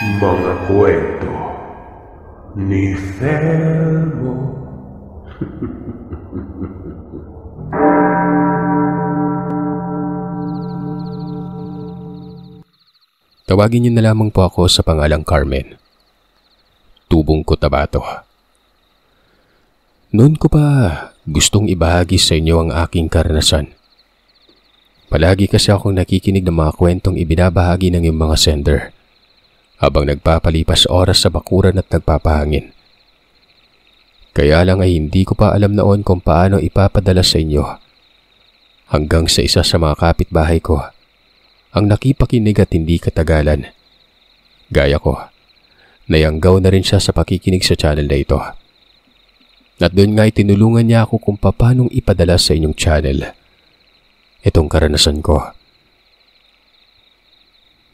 Mga kwento ni Felmo. Tawagin niyo na lamang po ako sa pangalang Carmen. Tubong Cotabato. Noon ko pa gustong ibahagi sa inyo ang aking karanasan. Palagi kasi akong nakikinig ng mga kwentong ibinabahagi ng iyong mga sender habang nagpapalipas oras sa bakuran at nagpapahangin. Kaya lang ay hindi ko pa alam noon kung paano ipapadala sa inyo. Hanggang sa isa sa mga kapitbahay ko ang nakipakinig at hindi katagalan. Gaya ko, nayanggaw na rin siya sa pakikinig sa channel na ito. At doon nga tinulungan niya ako kung paanong ipadala sa inyong channel itong karanasan ko.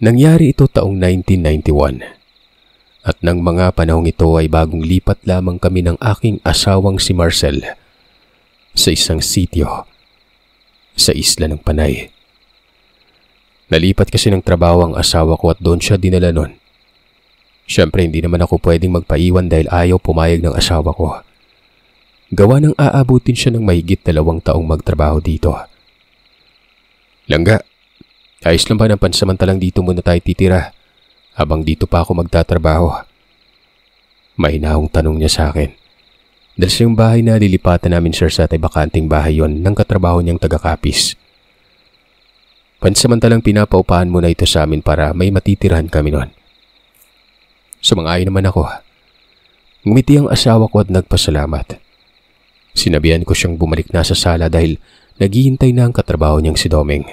Nangyari ito taong 1991 at nang mga panahong ito ay bagong lipat lamang kami ng aking asawang si Marcel sa isang sitio sa isla ng Panay. Nalipat kasi ng trabaho ang asawa ko at doon siya dinala nun. Siyempre hindi naman ako pwedeng magpaiwan dahil ayaw pumayag ng asawa ko. Gawa ng aabutin siya ng mahigit 2 taong magtrabaho dito. Langga, ayos lang ba ng pansamantalang dito muna tayo titira habang dito pa ako magtatrabaho? Mahinahong tanong niya sa akin. Dahil sa yung bahay na lilipatan namin sir sa bakanting bahay yon ng katrabaho niyang taga-Kapis. Pansamantalang pinapaupahan mo na ito sa amin para may matitirahan kami nun. Sumang-ayon naman ako. Ngumiti ang asawa ko at nagpasalamat. Sinabihan ko siyang bumalik na sa sala dahil naghihintay na ang katrabaho niyang si Doming.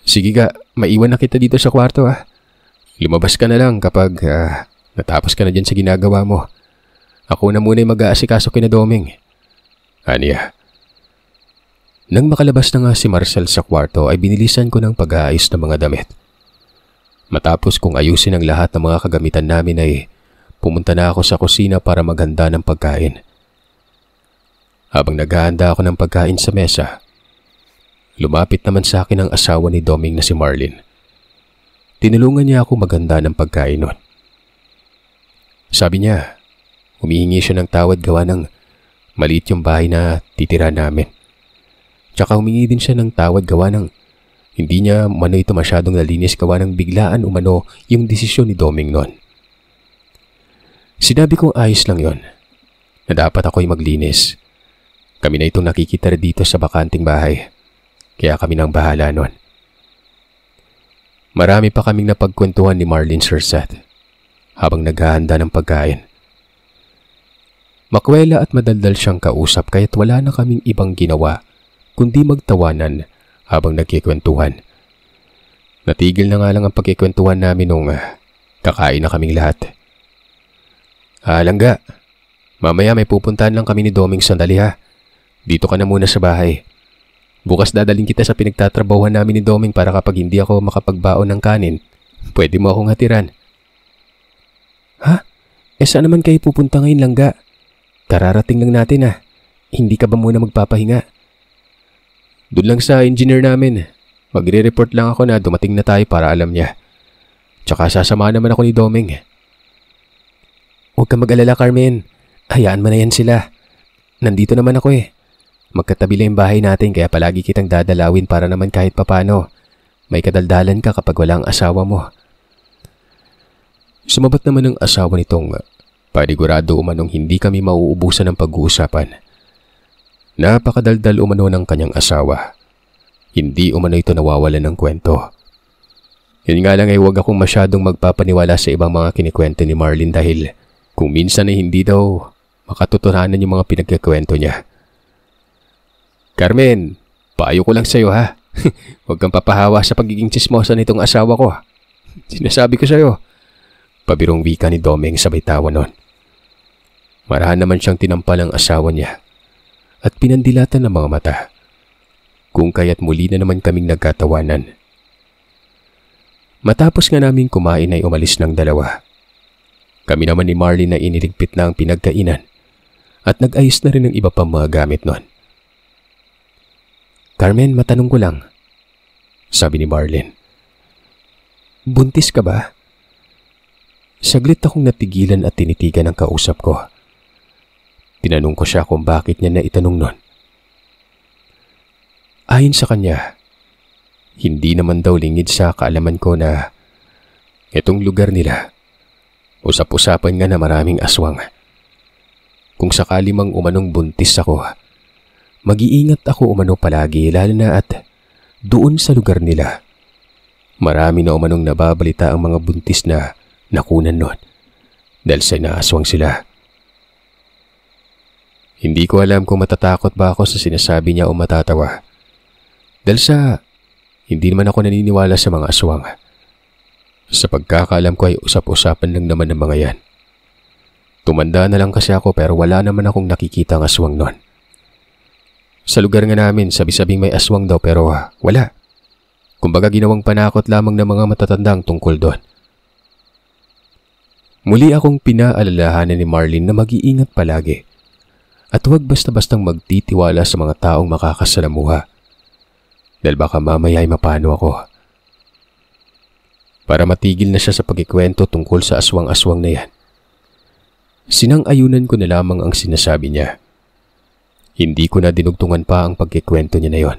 Sige ga, maiwan na kita dito sa kwarto ah. Lumabas ka na lang kapag natapos ka na dyan sa ginagawa mo. Ako na muna yung mag-aasikaso kina Doming. Aniya. Nang makalabas na nga si Marcel sa kwarto ay binilisan ko ng pag-aayos ng mga damit. Matapos kong ayusin ang lahat ng mga kagamitan namin ay pumunta na ako sa kusina para maghanda ng pagkain. Habang naghahanda ako ng pagkain sa mesa, lumapit naman sa akin ang asawa ni Doming na si Marlene. Tinulungan niya ako maghanda ng pagkain nun. Sabi niya, humihingi siya ng tawad gawa ng maliit yung bahay na titira namin. Tsaka humingi din siya ng tawad gawa ng hindi niya umano ito masyadong nalinis gawa ng biglaan umano yung desisyon ni Doming nun. Sinabi kong ayos lang yon, na dapat ako'y maglinis. Kami na itong nakikita dito sa bakanting bahay, kaya kami nang bahala nun. Marami pa kaming napagkwentuhan ni Marlene Sursat habang naghahanda ng pagkain. Makwela at madaldal siyang kausap kaya't wala na kaming ibang ginawa kundi magtawanan habang nagkikwentuhan. Natigil na nga lang ang pagkikwentuhan namin nung kakain na kaming lahat. Langga, mamaya may pupuntahan lang kami ni Doming sandali ha. Dito ka na muna sa bahay. Bukas dadaling kita sa pinagtatrabahuhan namin ni Doming para kapag hindi ako makapagbaon ng kanin, pwede mo akong hatiran. Ha? Saan naman kayo pupunta ngayon Langga? Kararating lang natin ha. Hindi ka ba muna magpapahinga? Doon lang sa engineer namin. Magre-report lang ako na dumating na tayo para alam niya. Tsaka sasamahan naman ako ni Doming. Huwag kang mag-alala Carmen. Hayaan mo na yan sila. Nandito naman ako eh. Magkatabi lang yung bahay natin kaya palagi kitang dadalawin para naman kahit papano may kadaldalan ka kapag walang asawa mo. Sumabat naman ang asawa nitong panigurado umanong hindi kami mauubusan ng pag-uusapan. Napakadaldal umano ng kanyang asawa. Hindi umano ito nawawalan ng kwento. Yun nga lang ay huwag akong masyadong magpapaniwala sa ibang mga kinikwento ni Marlene dahil kung minsan ay hindi daw makatutuhanan yung mga pinagkakwento niya. Carmen, payo ko lang sa'yo ha. Huwag kang papahawa sa pagiging tsismosa nitong asawa ko. Sinasabi ko sa'yo. Pabirong wika ni Doming sabay tawa nun. Marahan naman siyang tinampal ang asawa niya at pinandilatan ng mga mata. Kung kaya't muli na naman kaming nagkatawanan. Matapos nga namin kumain ay umalis ng dalawa. Kami naman ni Marlene na iniligpit na ang pinagkainan at nag-ayos na rin ng iba pang mga gamit nun. Carmen, matanong ko lang, sabi ni Marlene. Buntis ka ba? Saglit akong natigilan at tinitigan ang kausap ko. Tinanong ko siya kung bakit niya naitanong nun. Ayon sa kanya, hindi naman daw lingid sa kaalaman ko na itong lugar nila, usap-usapan nga na maraming aswang. Kung sakali mang umanong buntis ako, mag-iingat ako umano palagi lalo na at doon sa lugar nila. Marami na umanong nababalita ang mga buntis na nakunan nun dahil sa inaaswang sila. Hindi ko alam kung matatakot ba ako sa sinasabi niya o matatawa. Dahil sa hindi naman ako naniniwala sa mga aswang. Sa pagkakaalam ko ay usap-usapan lang naman ng mga yan. Tumanda na lang kasi ako pero wala naman akong nakikita ng aswang nun. Sa lugar nga namin, sabi-sabing may aswang daw pero wala. Kumbaga ginawang panakot lamang ng mga matatandang tungkol doon. Muli akong pinaalalahanan ni Marlene na mag-iingat palagi at huwag basta-bastang magtitiwala sa mga taong makakasalamuha dahil baka mamaya ay mapano ako. Para matigil na siya sa pagkikwento tungkol sa aswang-aswang na yan, sinang-ayunan ko na lamang ang sinasabi niya. Hindi ko na dinugtungan pa ang pagkikwento niya na yon.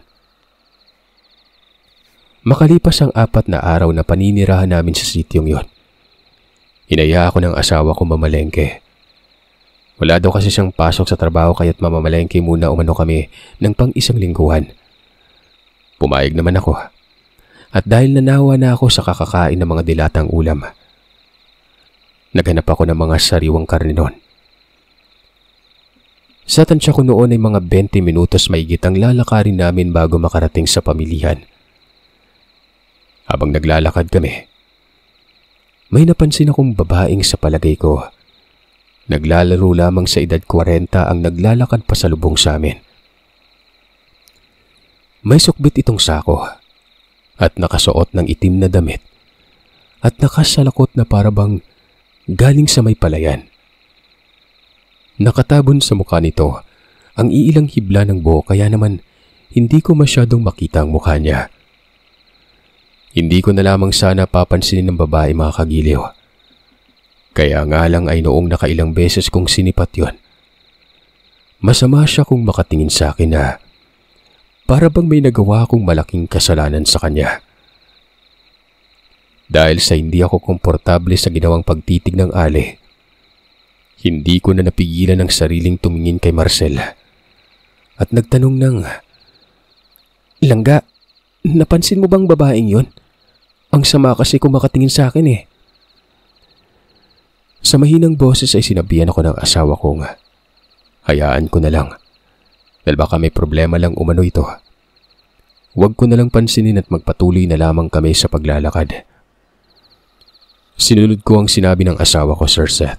Makalipas ang 4 na araw na paninirahan namin sa sityong yon, inaya ako ng asawa ko mamalengke. Wala daw kasi siyang pasok sa trabaho kaya't mamamalengke muna umano kami ng pang-1 lingguhan. Pumayag naman ako. At dahil nanawa na ako sa kakakain ng mga dilatang ulam, naghanap ako ng mga sariwang karne noon. Sa tansya ko noon ay mga 20 minutos mahigit ang lalakarin namin bago makarating sa pamilihan. Habang naglalakad kami, may napansin akong babaeng sa palagay ko naglalaro lamang sa edad 40 ang naglalakad pasalubong sa amin. May sukbit itong sako at nakasuot ng itim na damit at nakasalakot na parabang galing sa may palayan. Nakatabon sa mukha nito ang iilang hibla ng buhok kaya naman hindi ko masyadong makita ang mukha niya. Hindi ko na lamang sana papansinin ng babae mga kagiliw. Kaya nga lang ay noong nakailang beses kong sinipat yon, masama siya kung makatingin sa akin na para bang may nagawa akong malaking kasalanan sa kanya. Dahil sa hindi ako komportable sa ginawang pagtitig ng Ali, hindi ko na napigilan ang sariling tumingin kay Marcel at nagtanong ng, "Langga, napansin mo bang babaeng yon? Ang sama kasi kung makatingin sa akin eh." Sa mahinang boses ay sinabihan ako ng asawa kong hayaan ko na lang dahil baka may problema lang umano ito. Huwag ko na lang pansinin at magpatuloy na lamang kami sa paglalakad. Sinunod ko ang sinabi ng asawa ko, Sir Seth.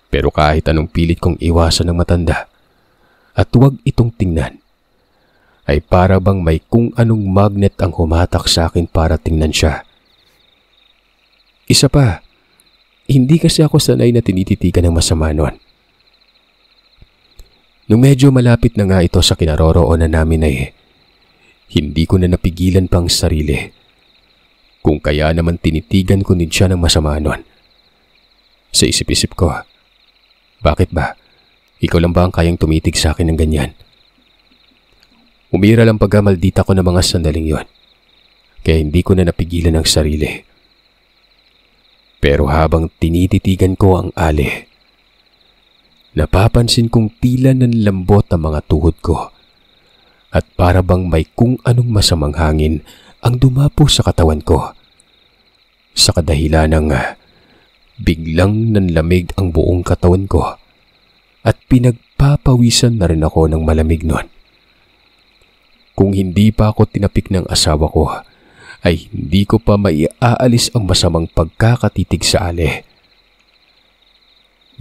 Pero kahit anong pilit kong iwasan ng matanda at huwag itong tingnan, ay para bang may kung anong magnet ang humatak sa akin para tingnan siya. Isa pa, hindi kasi ako sanay na tinititigan ng masama noon. Nung medyo malapit na nga ito sa kinaroroonan namin ay hindi ko na napigilan pang sarili. Kung kaya naman tinitigan ko din siya ng masama noon. Sa isip-isip ko, bakit ba? Ikaw lang ba ang kayang tumitig sa akin ng ganyan? Umira lang pagkamaldita ko ng mga sandaling yon, kaya hindi ko na napigilan ang sarili. Pero habang tinititigan ko ang Ali, napapansin kong tila nanlambot ang mga tuhod ko at para bang may kung anong masamang hangin ang dumapo sa katawan ko. Sa kadahilan ng biglang nanlamig ang buong katawan ko at pinagpapawisan na rin ako ng malamig noon. Kung hindi pa ako tinapik ng asawa ko, ay hindi ko pa maiaalis ang masamang pagkakatitig sa Ali.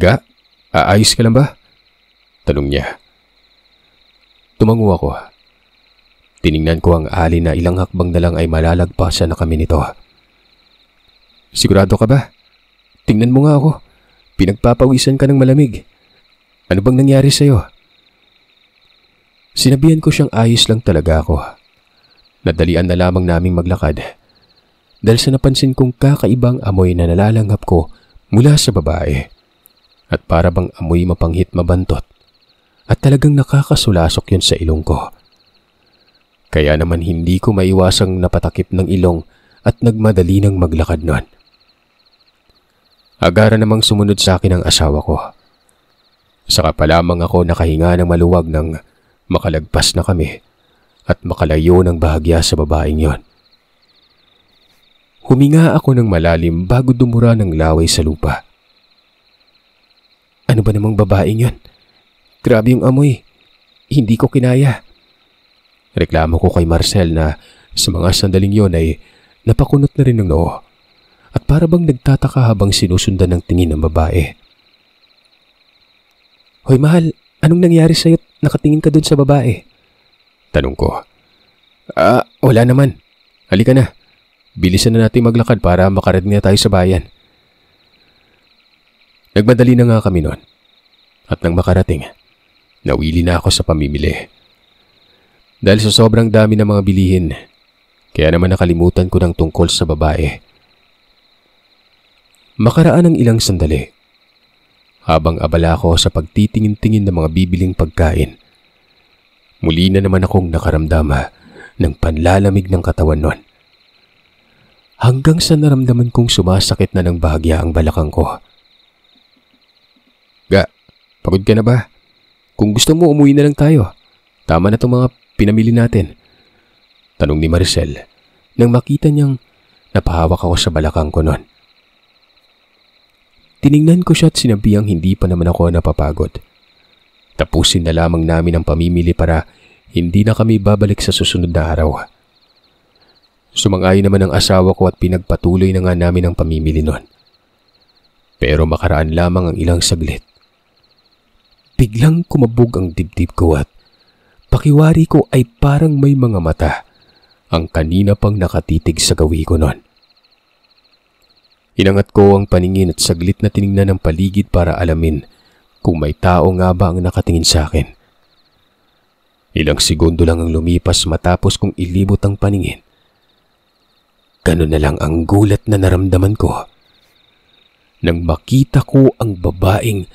"Ga, aayos ka lang ba?" tanong niya. Tumango ako. Tiningnan ko ang Ali na ilang hakbang na lang ay malalagpasan na kami nito. "Sigurado ka ba? Tingnan mo nga ako. Pinagpapawisan ka ng malamig. Ano bang nangyari sa'yo?" Sinabihan ko siyang ayos lang talaga ako. Nadalian na lamang naming maglakad dahil sa napansin kong kakaibang amoy na nalalanghap ko mula sa babae at para bang amoy mapanghit mabantot at talagang nakakasulasok yun sa ilong ko. Kaya naman hindi ko maiwasang napatakip ng ilong at nagmadali ng maglakad nun. Agara namang sumunod sa akin ang asawa ko. Saka pa lamang ako nakahinga ng maluwag nang makalagpas na kami at makalayo ng bahagya sa babaeng yon. Huminga ako ng malalim bago dumura ng laway sa lupa. Ano ba namang babaeng yon? Grabe yung amoy. Hindi ko kinaya. Reklamo ko kay Marcel na sa mga sandaling yon ay napakunot na rin ng noo at para bang nagtataka habang sinusundan ng tingin ng babae. Hoy mahal, anong nangyari sa'yo at nakatingin ka dun sa babae? Tanong ko. Wala naman. Halika na. Bilisan na natin maglakad para makarating na tayo sa bayan. Nagmadali na nga kami noon. At nang makarating, nawili na ako sa pamimili. Dahil sa sobrang dami ng mga bilihin, kaya naman nakalimutan ko ng tungkol sa babae. Makaraan ng ilang sandali, habang abala ako sa pagtitingin-tingin ng mga bibiling pagkain, muli na naman akong nakaramdama ng panlalamig ng katawan nun. Hanggang sa naramdaman kong sumasakit na ng bahagya ang balakang ko. Ga, pagod ka na ba? Kung gusto mo, umuwi na lang tayo. Tama na itong mga pinamili natin. Tanong ni Marcel nang makita niyang napahawak ako sa balakang ko nun. Tiningnan ko siya at sinabihang hindi pa naman ako napapagod. Tapusin na lamang namin ang pamimili para hindi na kami babalik sa susunod na araw. Sumang-ayon naman ang asawa ko at pinagpatuloy na nga namin ang pamimili nun. Pero makaraan lamang ang ilang saglit. Biglang kumabog ang dibdib ko at pakiwari ko ay parang may mga mata ang kanina pang nakatitig sa gawi ko nun. Inangat ko ang paningin at saglit na tiningnan ang paligid para alamin kung may tao nga ba ang nakatingin sa akin. Ilang segundo lang ang lumipas matapos kong ilibot ang paningin. Ganun na lang ang gulat na naramdaman ko nang makita ko ang babaeng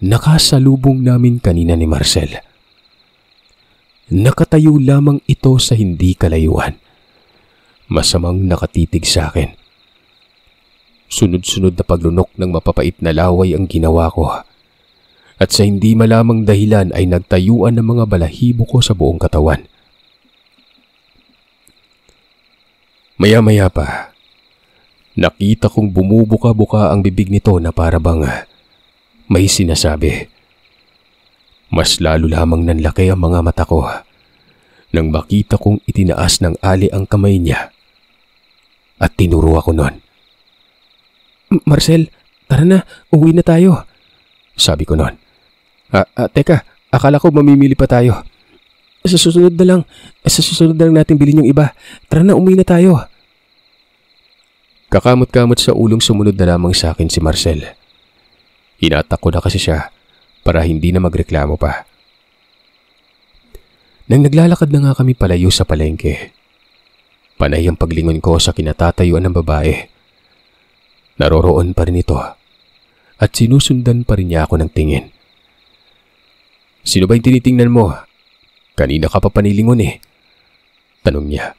nakasalubong namin kanina ni Marcel. Nakatayo lamang ito sa hindi kalayuan. Masamang nakatitig sa akin. Sunod-sunod na paglunok ng mapapait na laway ang ginawa ko. At sa hindi malamang dahilan ay nagtayuan ng mga balahibo ko sa buong katawan. Maya-maya pa, nakita kong bumubuka-buka ang bibig nito na para bang may sinasabi. Mas lalo lamang nanlaki ang mga mata ko nang makita kong itinaas ng ali ang kamay niya at tinuro ako nun. Marcel, tara na, uwi na tayo. Sabi ko nun. Teka, akala ko mamimili pa tayo. Sa susunod na lang natin bilhin yung iba. Tara na, umuwi na tayo. Kakamot-kamot sa ulong sumunod na lamang sa akin si Marcel. Hinatak ko na kasi siya para hindi na magreklamo pa. Nang naglalakad na nga kami palayo sa palengke, panay ang paglingon ko sa kinatatayuan ng babae. Naroroon pa rin ito at sinusundan pa rin niya ako ng tingin. Sino ba yung tinitingnan mo? Kanina ka pa panilingon eh. Tanong niya.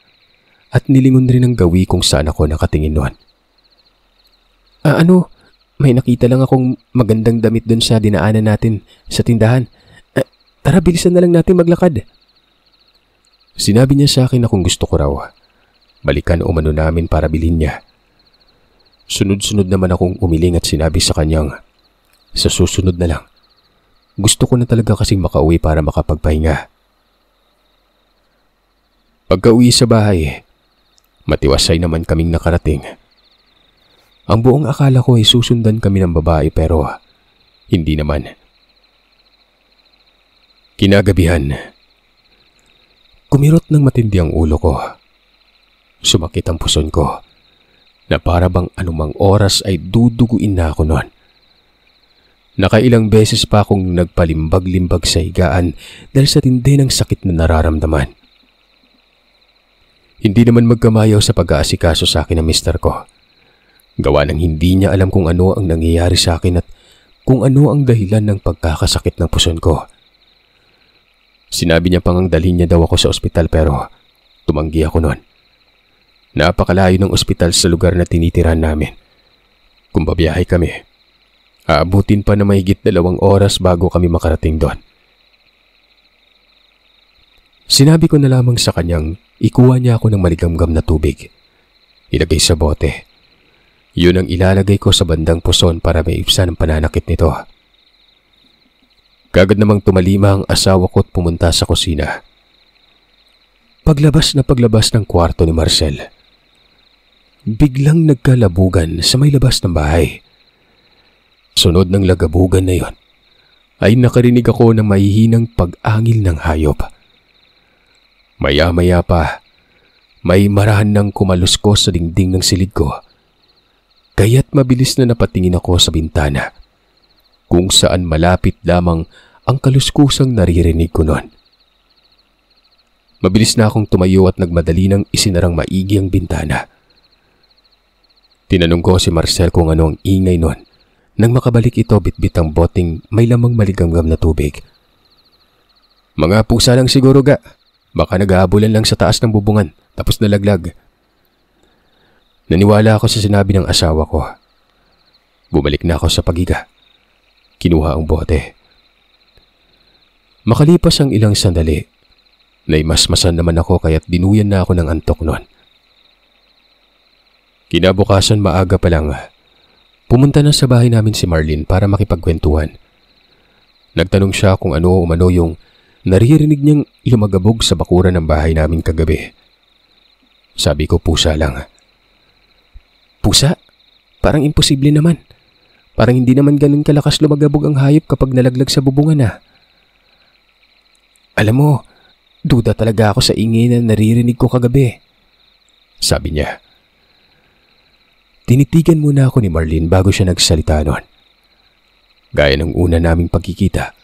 At nilingon rin ang gawi kung saan ako nakatingin noon. May nakita lang akong magandang damit doon sa dinaanan natin sa tindahan. Tara, bilisan na lang natin maglakad. Sinabi niya sa akin na kung gusto ko raw, balikan o umano namin para bilhin niya. Sunod-sunod naman akong umiling at sinabi sa kanyang, sa susunod na lang. Gusto ko na talaga kasing makauwi para makapagpahinga. Pagka-uwi sa bahay, matiwasay naman kaming nakarating. Ang buong akala ko ay susundan kami ng babae pero hindi naman. Kinagabihan, kumirot ng matindi ang ulo ko. Sumakit ang puson ko na para bang anumang oras ay duduguin na ako noon. Nakailang beses pa akong nagpalimbag-limbag sa higaan dahil sa tindi ng sakit na nararamdaman. Hindi naman magkamayaw sa pag-aasikaso sa akin ng mister ko. Gawa ng hindi niya alam kung ano ang nangyayari sa akin at kung ano ang dahilan ng pagkakasakit ng puson ko. Sinabi niya pang dalhin niya daw ako sa ospital pero tumanggi ako noon. Napakalayo ng ospital sa lugar na tinitirahan namin. Kung babiyahe kami, aabutin pa na mahigit 2 oras bago kami makarating doon. Sinabi ko na lamang sa kanyang ikuha niya ako ng maligamgam na tubig. Ilagay sa bote. Yun ang ilalagay ko sa bandang puson para maibsan ang pananakit nito. Kagad namang tumalima ang asawa ko at pumunta sa kusina. Paglabas ng kwarto ni Marcel, biglang nagkalabugan sa may labas ng bahay. Sunod ng lagabugan na yon, ay nakarinig ako ng mahihinang pag-angil ng hayop. Maya-maya pa, may marahan ng kumaluskos sa dingding ng silid ko. Kaya't mabilis na napatingin ako sa bintana, kung saan malapit lamang ang kaluskusang naririnig ko noon. Mabilis na akong tumayo at nagmadali ng isinarang maigi ang bintana. Tinanong ko si Marcel kung ano ang ingay noon. Nang makabalik ito, bitbit ang boteng may lamang maligamgam na tubig. Mga pusa lang siguro ga. Baka nag-aabulan lang sa taas ng bubungan tapos nalaglag. Naniwala ako sa sinabi ng asawa ko. Bumalik na ako sa pagiga. Kinuha ang bote. Makalipas ang ilang sandali, naimasmasan naman ako kaya't dinuyan na ako ng antok noon. Kinabukasan maaga pa lang, pumunta na sa bahay namin si Marlene para makipagkwentuhan. Nagtanong siya kung ano umano yung naririnig niyang lumagabog sa bakuran ng bahay namin kagabi. Sabi ko pusa lang. Pusa? Parang imposible naman. Parang hindi naman ganun kalakas lumagabog ang hayop kapag nalaglag sa bubungan na. Alam mo, duda talaga ako sa ingay na naririnig ko kagabi. Sabi niya. Tinitigan muna ako ni Marlene bago siya nagsalita noon. Gaya ng una naming pagkikita,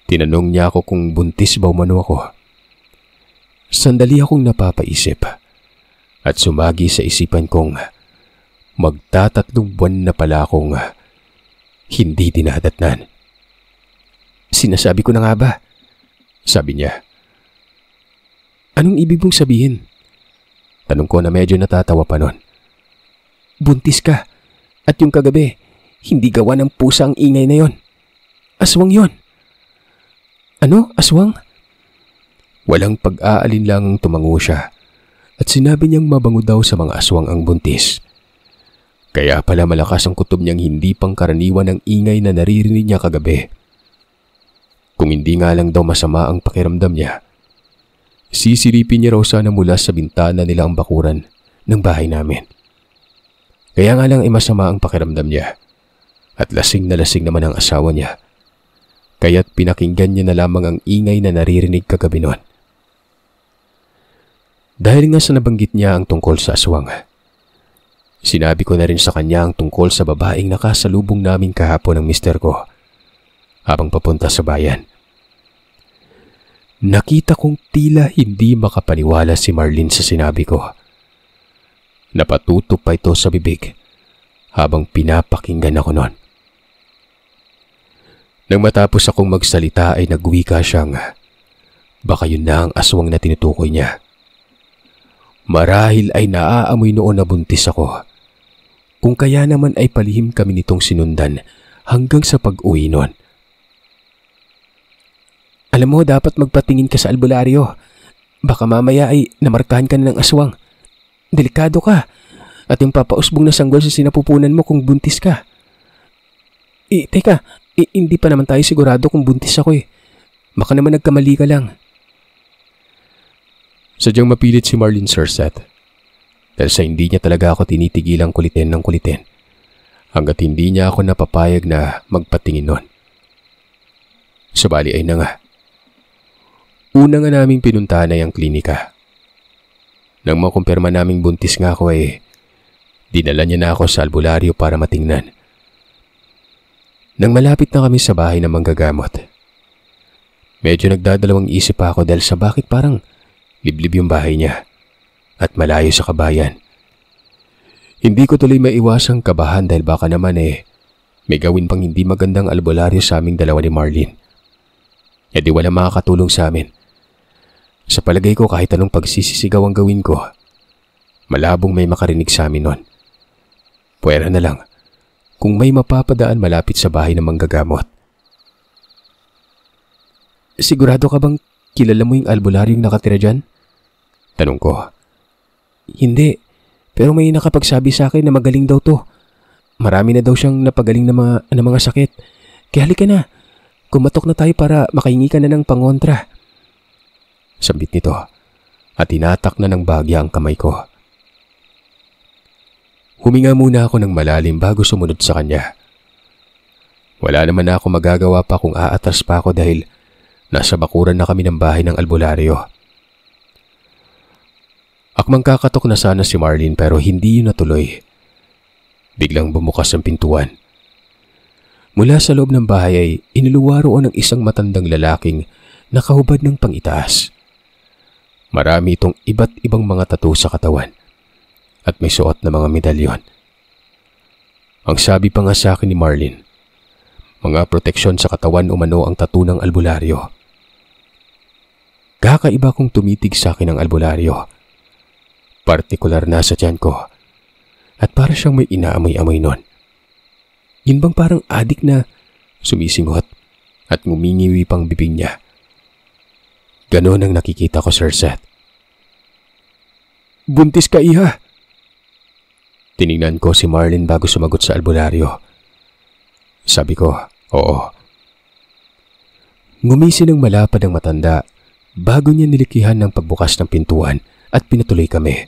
tinanong niya ako kung buntis ba umano ako. Sandali akong napapaisip at sumagi sa isipan kong magtatatlong buwan na pala akong hindi dinadatnan. Sinasabi ko na nga ba? Sabi niya. Anong ibig mong sabihin? Tanong ko na medyo natatawa pa noon. Buntis ka at yung kagabi, hindi gawa ng pusa ang ingay na yon. Aswang yon. Ano? Aswang? Walang pag-aalinlangang tumango siya at sinabi niyang mabango daw sa mga aswang ang buntis. Kaya pala malakas ang kutob niyang hindi pangkaraniwan ang ingay na naririnig niya kagabi. Kung hindi nga lang daw masama ang pakiramdam niya, sisilipin niya raw sana mula sa bintana nila ang bakuran ng bahay namin. Kaya nga lang ay masama ang pakiramdam niya at lasing na lasing naman ang asawa niya. Kaya't pinakinggan niya na lamang ang ingay na naririnig kagabi noon. Dahil nga sa nabanggit niya ang tungkol sa aswang, sinabi ko na rin sa kanya ang tungkol sa babaeng nakasalubong namin kahapon ng mister ko habang papunta sa bayan. Nakita kong tila hindi makapaniwala si Marlene sa sinabi ko. Napatuto pa ito sa bibig habang pinapakinggan ako noon. Nang matapos akong magsalita ay nagwika siyang baka yun na ang aswang na tinutukoy niya. Marahil ay naaamoy noon na buntis ako. Kung kaya naman ay palihim kami nitong sinundan hanggang sa pag-uwi noon. Alam mo, dapat magpatingin ka sa albularyo. Baka mamaya ay namarkahan ka na ng aswang. Delikado ka at yung papausbong na sanggol sa sinapupunan mo kung buntis ka. Teka, hindi pa naman tayo sigurado kung buntis ako eh. Baka naman nagkamali ka lang. Sadyang mapilit si Marlene Sirset. Dahil sa hindi niya talaga ako tinitigilang kulitin ng kulitin hanggat hindi niya ako napapayag na magpatingin nun. Subali ay na nga. Una nga naming pinuntahan ay ang klinika. Nang makumpirma naming buntis nga ako ay dinala niya na ako sa albularyo para matingnan. Nang malapit na kami sa bahay ng manggagamot, medyo nagdadalawang isip pa ako dahil sa bakit parang liblib yung bahay niya at malayo sa kabayan. Hindi ko tuloy maiwasang kabahan dahil baka naman may gawin pang hindi magandang albularyo sa aming dalawa ni Marlene. E di wala makakatulong sa amin. Sa palagay ko kahit anong pagsisisigaw ang gawin ko, malabong may makarinig sa amin nun. Puwera na lang kung may mapapadaan malapit sa bahay ng manggagamot. Sigurado ka bang kilala mo yung albularyong nakatira dyan? Tanong ko. Hindi, pero may nakapagsabi sa akin na magaling daw to. Marami na daw siyang napagaling na mga sakit. Kaya halika na, kumatok na tayo para makahingi ka na ng pangontra. Sambit nito at tinatak na ng bagya ang kamay ko. Huminga muna ako ng malalim bago sumunod sa kanya. Wala naman na ako magagawa pa kung aatras pa ako dahil nasa bakuran na kami ng bahay ng albularyo. Akmang kakatok na sana si Marlene pero hindi yun natuloy. Biglang bumukas ang pintuan. Mula sa loob ng bahay ay inuluwa roon ng isang matandang lalaking nakahubad ng pangitaas. Marami itong iba't ibang mga tattoo sa katawan at may suot na mga medalyon. Ang sabi pa nga sa akin ni Marlene, mga proteksyon sa katawan umano ang tattoo ng albularyo. Kakaiba kong tumitig sa akin ang albularyo. Partikular na sa tiyan ko. At para siyang may inaamoy-amoy nun. Yun bang parang adik na sumisinghot at ngumingiwi pang bibig niya. Ganon ang nakikita ko, Sir Seth. Buntis ka, iha! Tinignan ko si Marlene bago sumagot sa albularyo. Sabi ko, oo. Ngumisi ng malapad ang matanda bago niya nilikihan ng pagbukas ng pintuan at pinatuloy kami.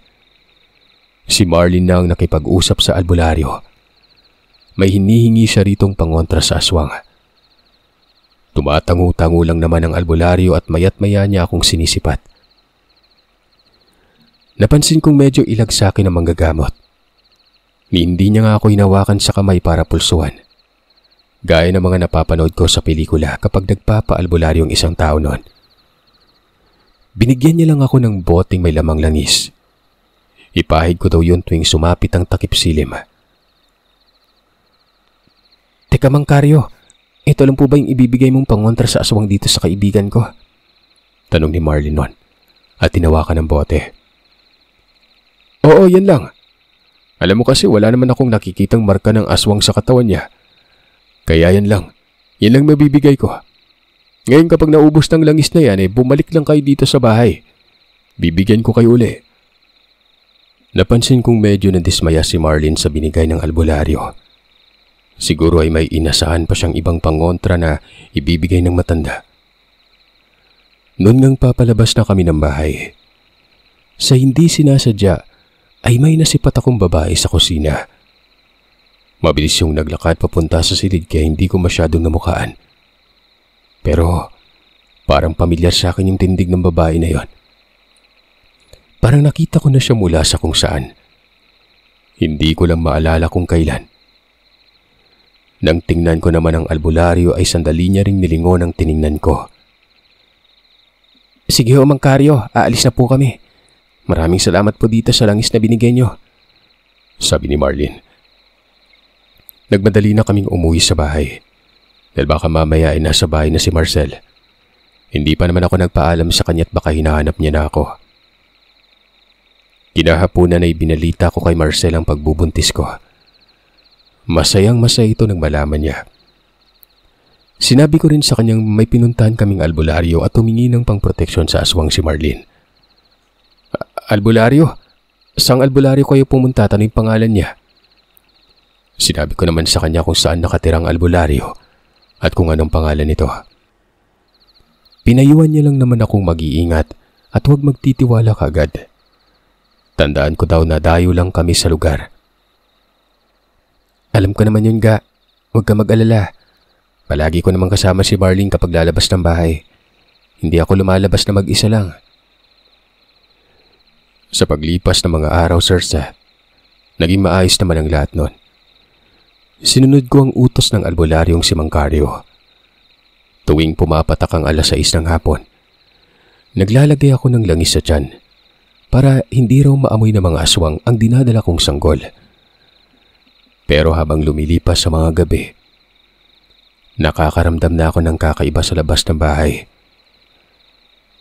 Si Marlene na ang nakipag-usap sa albularyo. May hinihingi siya ritong pangontra sa aswang. Tumatango-tango lang naman ang albularyo at mayat-maya niya akong sinisipat. Napansin kong medyo ilag sa akin ang manggagamot. Hindi niya nga ako hinawakan sa kamay para pulsuhan. Gaya ng mga napapanood ko sa pelikula kapag nagpapa-albularyong isang tao noon. Binigyan niya lang ako ng boteng may lamang langis. Ipahid ko daw yun tuwing sumapit ang takip silim. Teka Mang Karyo, ito lang po ba yung ibibigay mong pangontra sa aswang dito sa kaibigan ko? Tanong ni Marlene noon at tinawakan ng bote. Oo, yan lang. Alam mo kasi wala naman akong nakikitang marka ng aswang sa katawan niya. Kaya yan lang. Yan lang mabibigay ko. Ngayon kapag naubos ng langis na yan, bumalik lang kayo dito sa bahay. Bibigyan ko kayo uli. Napansin kong medyo nadismaya si Marlene sa binigay ng albularyo. Siguro ay may inasahan pa siyang ibang pangontra na ibibigay ng matanda. Noon ngang papalabas na kami ng bahay. Sa hindi sinasadya ay may nasipat akong babae sa kusina. Mabilis yung naglakad papunta sa silid kaya hindi ko masyadong namukaan. Pero parang pamilyar sa akin yung tindig ng babae na yon. Parang nakita ko na siya mula sa kung saan. Hindi ko lang maalala kung kailan. Nang tingnan ko naman ang albularyo ay sandali niya ring nilingon ang tiningnan ko. Sige ho, Mang Karyo, aalis na po kami. Maraming salamat po dito sa langis na binigay niyo. Sabi ni Marlene. Nagmadali na kaming umuwi sa bahay. Dahil baka mamaya ay nasa bahay na si Marcel. Hindi pa naman ako nagpaalam sa kanya at baka hinahanap niya na ako. Kinahapunan ay binalita ko kay Marcel ang pagbubuntis ko. Masayang masaya ito nang malaman niya. Sinabi ko rin sa kanyang may pinuntahan kaming albularyo at humingi ng pangproteksyon sa aswang si Marlene. Albularyo? Saang albularyo kayo pumunta? Tanong yung pangalan niya. Sinabi ko naman sa kanya kung saan nakatirang albularyo at kung anong pangalan nito. Pinayuhan niya lang naman akong mag-iingat at huwag magtitiwala kagad. Tandaan ko daw na dayo lang kami sa lugar. Alam ko naman yun, Ga. Huwag ka mag-alala. Palagi ko naman kasama si Marlene kapag lalabas ng bahay. Hindi ako lumalabas na mag-isa lang. Sa paglipas ng mga araw, Sir Seth, naging maayos naman ang lahat nun. Sinunod ko ang utos ng albularyong si Mang Karyo. Tuwing pumapatak ang 6:00 ng hapon, naglalagay ako ng langis sa tiyan para hindi raw maamoy ng mga aswang ang dinadala kong sanggol Pero habang lumilipas sa mga gabi, nakakaramdam na ako ng kakaiba sa labas ng bahay.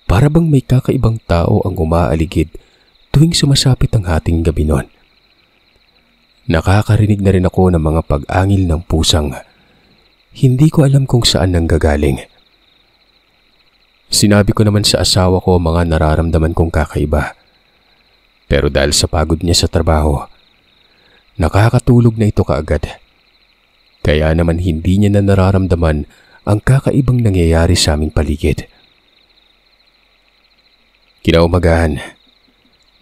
Para bang may kakaibang tao ang umaaligid tuwing sumasapit ang hating gabi noon. Nakakarinig na rin ako ng mga pag-angil ng pusang hindi ko alam kung saan nanggagaling. Sinabi ko naman sa asawa ko mga nararamdaman kong kakaiba. Pero dahil sa pagod niya sa trabaho, nakakatulog na ito kaagad. Kaya naman hindi niya na nararamdaman ang kakaibang nangyayari sa aming paligid. Kinaumagahan,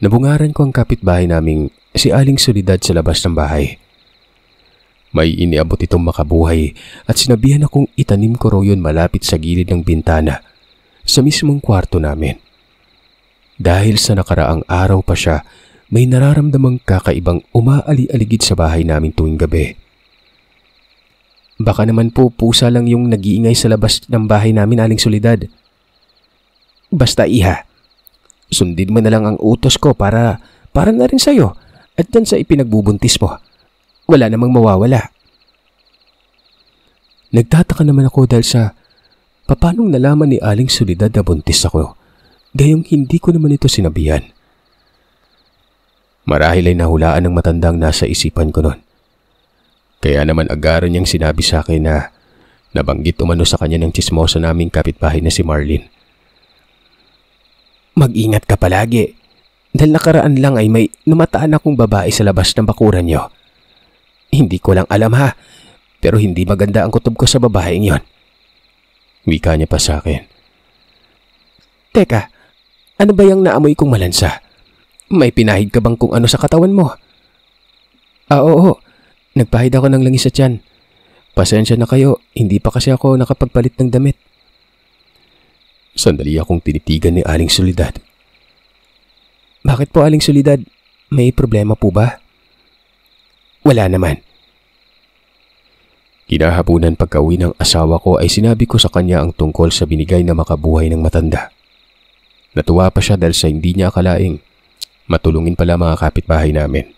nabungaran ko ang kapitbahay naming si Aling Soledad sa labas ng bahay. May iniabot itong makabuhay at sinabihan akong itanim ko raw yun malapit sa gilid ng bintana sa mismong kwarto namin. Dahil sa nakaraang araw pa siya, may nararamdamang kakaibang umaali-aligid sa bahay namin tuwing gabi. Baka naman po pusa lang yung nag-iingay sa labas ng bahay namin, Aling Soledad. Basta iha, sundin mo na lang ang utos ko para na rin sa'yo at dyan sa ipinagbubuntis mo. Wala namang mawawala. Nagtataka naman ako dahil sa papanong nalaman ni Aling Soledad na buntis ako, gayong hindi ko naman ito sinabihan. Marahil ay nahulaan ng matandang nasa isipan ko noon. Kaya naman agaran niyang sinabi sa akin na nabanggit umano sa kanya ng tsismosa naming kapitbahay na si Marlene. Mag-ingat ka palagi. Dahil nakaraan lang ay may namataan akong babae sa labas ng bakuran niyo. Hindi ko lang alam ha, pero hindi maganda ang kutob ko sa babaeng yon. Wika niya pa sa akin. Teka, ano ba yung naamoy kong malansa? May pinahid ka bang kung ano sa katawan mo? Oo. Nagpahid ako ng langis sa tiyan. Pasensya na kayo, hindi pa kasi ako nakapagpalit ng damit. Sandali akong tinitigan ni Aling Soledad. Bakit po, Aling Soledad? May problema po ba? Wala naman. Kinahapunan pagka-uwi ng asawa ko ay sinabi ko sa kanya ang tungkol sa binigay na makabuhay ng matanda. Natuwa pa siya dahil sa hindi niya akalaing matulungin pala mga kapitbahay namin.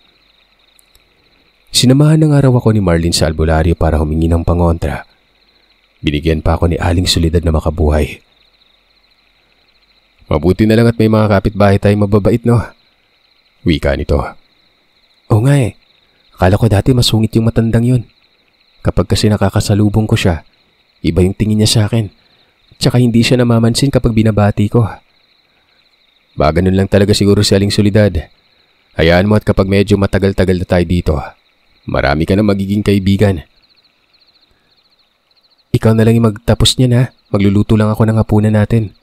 Sinamahan ng araw ako ni Marlene sa albularyo para humingi ng pangontra. Binigyan pa ako ni Aling Soledad na makabuhay. Mabuti na lang at may mga kapitbahay tayong mababait, no? Wika nito. Oo nga eh. Akala ko dati masungit yung matandang yun. Kapag kasi nakakasalubong ko siya, iba yung tingin niya sa akin. Tsaka hindi siya namamansin kapag binabati ko. Ba ganun lang talaga siguro si Aling Soledad. Hayaan mo at kapag medyo matagal-tagal na tayo dito, marami ka na magiging kaibigan. Ikaw na lang yung magtapos niyan ha. Magluluto lang ako ng hapunan natin.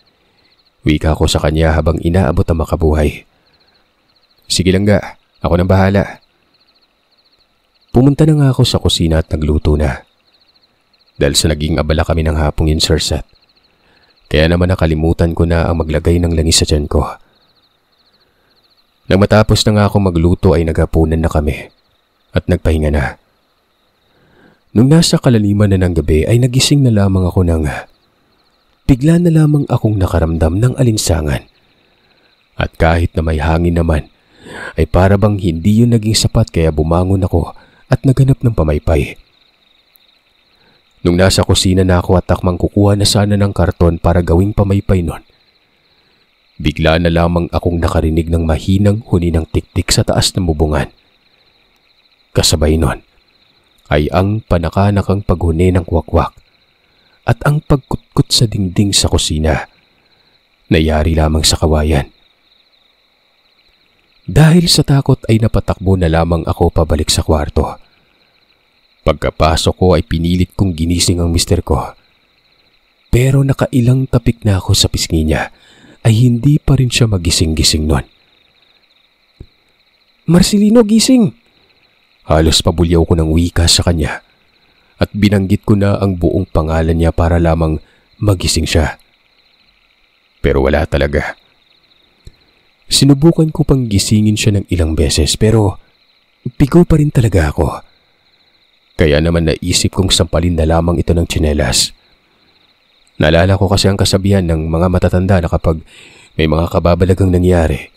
Wika ko sa kanya habang inaabot ang makabuhay. Sige lang ga, ako nang bahala. Pumunta na nga ako sa kusina at nagluto na. Dahil sa naging abala kami ng hapong yun, Sir Seth. Kaya naman nakalimutan ko na ang maglagay ng langis sa tiyan ko. Nang matapos na nga ako magluto ay naghapunan na kami at nagpahinga na. Nung nasa kalaliman na ng gabi ay nagising na lamang ako ng bigla na lamang akong nakaramdam ng alinsangan. At kahit na may hangin naman, ay para bang hindi yun naging sapat kaya bumangon ako at naghanap ng pamaypay. Nung nasa kusina na ako at takmang kukuha na sana ng karton para gawing pamaypay nun, bigla na lamang akong nakarinig ng mahinang huni ng tiktik sa taas ng bubungan. Kasabay nun ay ang panakanakang paghuni ng kwakwak at ang pagkutkot sa dingding sa kusina. Nayari lamang sa kawayan. Dahil sa takot ay napatakbo na lamang ako pabalik sa kwarto. Pagkapasok ko ay pinilit kong ginising ang mister ko. Pero nakailang tapik na ako sa pisngi niya ay hindi pa rin siya magising-gising nun. Marcelino, gising! Halos pabulyaw ko ng wika sa kanya at binanggit ko na ang buong pangalan niya para lamang magising siya. Pero wala talaga. Sinubukan ko pang gisingin siya ng ilang beses pero pigo pa rin talaga ako. Kaya naman naisip kong sampalin na lamang ito ng tsinelas. Naalala ko kasi ang kasabihan ng mga matatanda na kapag may mga kababalagang nangyari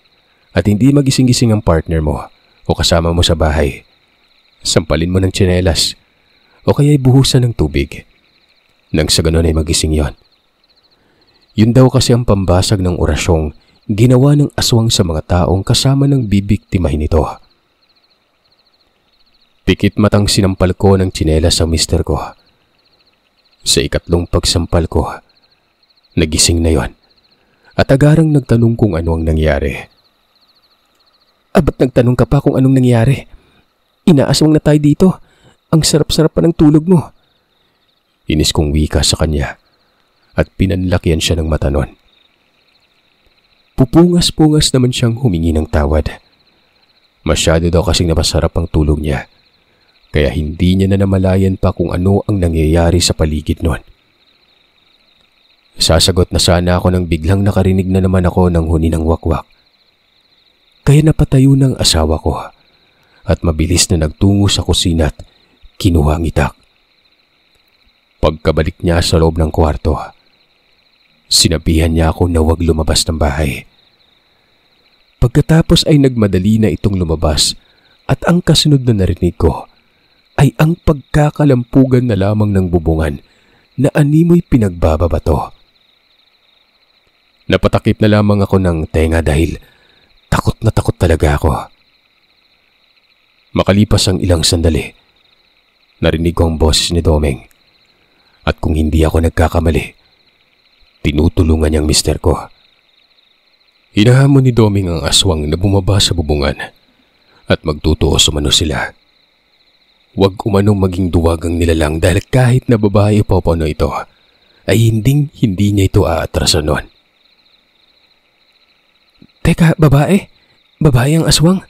at hindi magising-gising ang partner mo o kasama mo sa bahay, sampalin mo ng tsinelas o kaya'y buhusan ng tubig. Nang sa ganon ay magising yon. Yun daw kasi ang pambasag ng orasyong ginawa ng aswang sa mga taong kasama ng bibiktimahin ito. Pikit matang sinampal ko ng tsinelas ang mister ko. Sa ikatlong pagsampal ko, nagising na yon at agarang nagtanong kung ano ang nangyari. Ba't nagtanong ka pa kung anong nangyari? Inaaswang na tayo dito. Ang sarap-sarap pa ng tulog mo. Inis kong wika sa kanya at pinanlakyan siya ng mata nun. Pupungas-pungas naman siyang humingi ng tawad. Masyado daw kasing napasarap ang tulog niya, kaya hindi niya na namalayan pa kung ano ang nangyayari sa paligid nun. Sasagot na sana ako nang biglang nakarinig na naman ako ng huni ng wakwak. Kaya napatayo ng asawa ko at mabilis na nagtungo sa kusina at kinuha ang itak. Pagkabalik niya sa loob ng kwarto, sinabihan niya ako na huwag lumabas ng bahay. Pagkatapos ay nagmadali na itong lumabas at ang kasunod na narinig ko ay ang pagkakalampugan na lamang ng bubungan na animoy pinagbababato. Napatakip na lamang ako ng tenga dahil takot na takot talaga ako. Makalipas ang ilang sandali, narinig ko ang boses ni Domeng at kung hindi ako nagkakamali, tinutulungan niyang mister ko. Hinahamon ni Domeng ang aswang na bumaba sa bubungan at magtutuos umano sila. Huwag umanong maging duwag ang nilalang dahil kahit na babae pa paano ito, ay hindi niya ito aatrasan nun. Teka, babae? Babae ang aswang?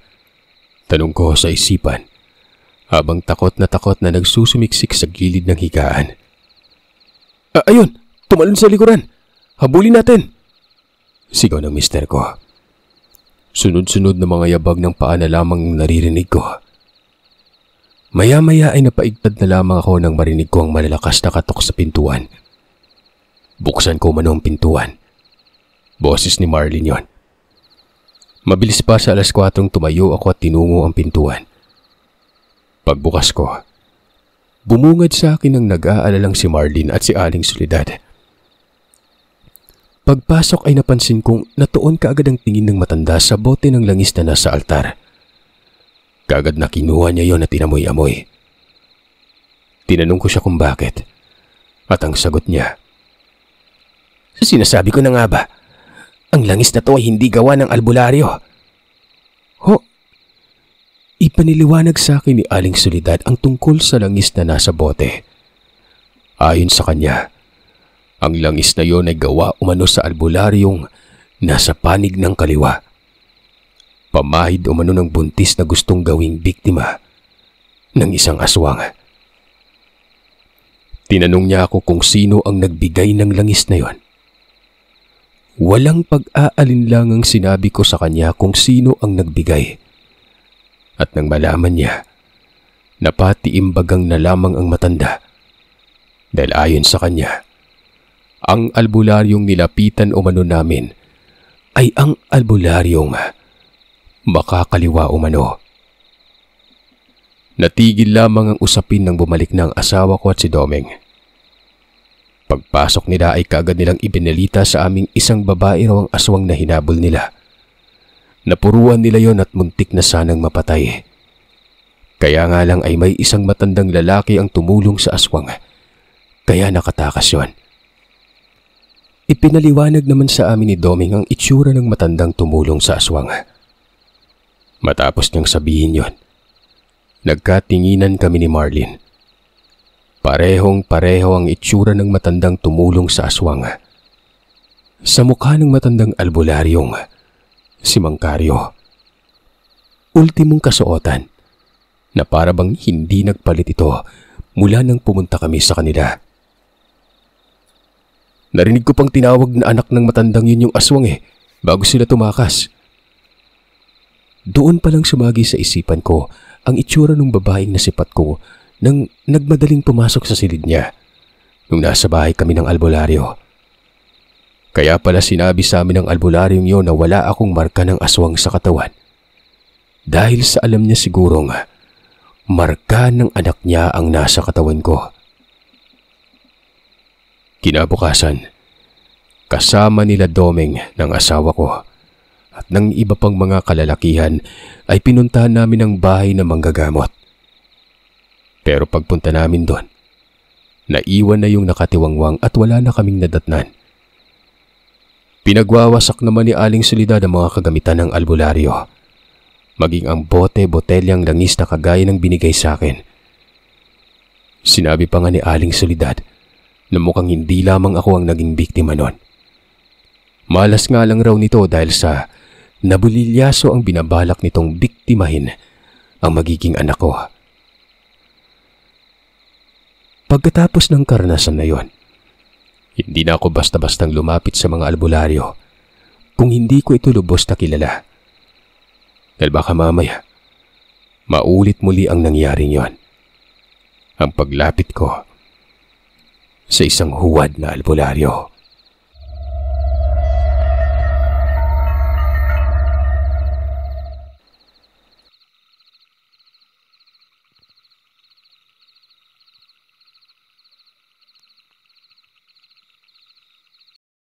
Tanong ko sa isipan habang takot na nagsusumiksik sa gilid ng higaan. Ayun! Tumalon sa likuran! Habulin natin! Sigaw ng mister ko. Sunod-sunod na mga yabag ng paa na lamang naririnig ko. Maya-maya ay napaigtad na lamang ako nang marinig ko ang malalakas na katok sa pintuan. Buksan ko man ang pintuan. Boses ni Marlene yon. Mabilis pa sa 4:00 tumayo ako at tinungo ang pintuan. Pagbukas ko, bumungad sa akin ang nag-aalalang si Marlene at si Aling Soledad. Pagpasok ay napansin kong natuon kaagad ang tingin ng matanda sa bote ng langis na nasa altar. Kaagad na kinuha niya yon at tinamoy-amoy. Tinanong ko siya kung bakit at ang sagot niya, "Sinasabi ko na nga ba, ang langis na to ay hindi gawa ng albularyo." Ho? Ipaniliwanag sa akin ni Aling Soledad ang tungkol sa langis na nasa bote. Ayon sa kanya, ang langis na yon ay gawa umano sa albularyong nasa panig ng kaliwa. Pamahid umano ng buntis na gustong gawing biktima ng isang aswang. Tinanong niya ako kung sino ang nagbigay ng langis na yon. Walang pag-aalinlangang sinabi ko sa kanya kung sino ang nagbigay. At nang malaman niya, napatiimbagang na lamang ang matanda. Dahil ayon sa kanya, ang albularyong nilapitan umano namin ay ang albularyong makakaliwa umano. Natigil lamang ang usapin nang bumalik na ang asawa ko at si Domeng. Pagpasok nila ay kaagad nilang ibinalita sa aming isang babae raw ang aswang na hinabol nila. Napuruan nila yon at muntik na sanang mapatay. Kaya nga lang ay may isang matandang lalaki ang tumulong sa aswang. Kaya nakatakas yon. Ipinaliwanag naman sa amin ni Domeng ang itsura ng matandang tumulong sa aswang. Matapos niyang sabihin yon, nagkatinginan kami ni Marlene. Parehong-pareho ang itsura ng matandang tumulong sa aswang. Sa mukha ng matandang albularyong, si Mangkaryo. Ultimong kasuotan na parabang hindi nagpalit ito mula nang pumunta kami sa kanila. Narinig ko pang tinawag na anak ng matandang yun yung aswang bago sila tumakas. Doon palang sumagi sa isipan ko ang itsura ng babaeng nasipat ko nang nagmadaling pumasok sa silid niya nung nasa bahay kami ng albularyo. Kaya pala sinabi sa amin ng albularyong yun na wala akong marka ng aswang sa katawan. Dahil sa alam niya sigurong marka ng anak niya ang nasa katawan ko. Kinabukasan, kasama nila Domeng ng asawa ko at ng iba pang mga kalalakihan ay pinuntahan namin ang bahay ng manggagamot. Pero pagpunta namin doon, naiwan na yung nakatiwangwang at wala na kaming nadatnan. Pinagwawasak naman ni Aling Soledad ang mga kagamitan ng albularyo, maging ang bote-botelyang langis na kagaya ng binigay sa akin. Sinabi pa nga ni Aling Soledad na mukhang hindi lamang ako ang naging biktima nun. Malas nga lang raw nito dahil sa nabulilyaso ang binabalak nitong biktimahin ang magiging anak ko. Pagkatapos ng karanasan na yon, hindi na ako basta-bastang lumapit sa mga albularyo kung hindi ko ito lubos na kilala. Dahil baka mamaya, maulit muli ang nangyaring yon. Ang paglapit ko sa isang huwad na albularyo.